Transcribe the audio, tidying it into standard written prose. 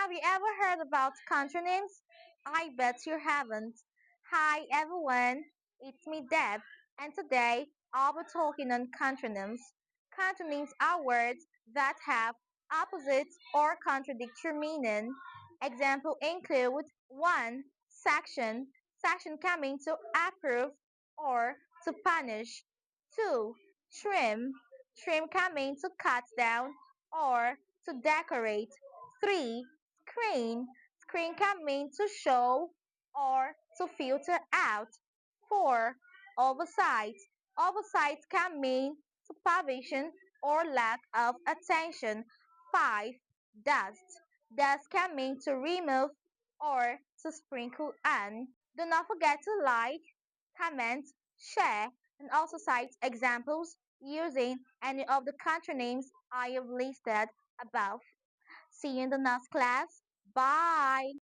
Have you ever heard about contronyms? I bet you haven't. Hi everyone, it's me Deb, and today I'll be talking on contronyms. Contronyms are words that have opposite or contradictory meaning. Examples include 1. Sanction, sanction can mean to approve or to punish. 2. Trim, trim can mean to cut down or to decorate. 3. Screen. Screen can mean to show or to filter out. 4. Oversight. Oversight can mean supervision or lack of attention. 5. Dust. Dust can mean to remove or to sprinkle on. Do not forget to like, comment, share, and also cite examples using any of the country names I have listed above. See you in the next class. Bye.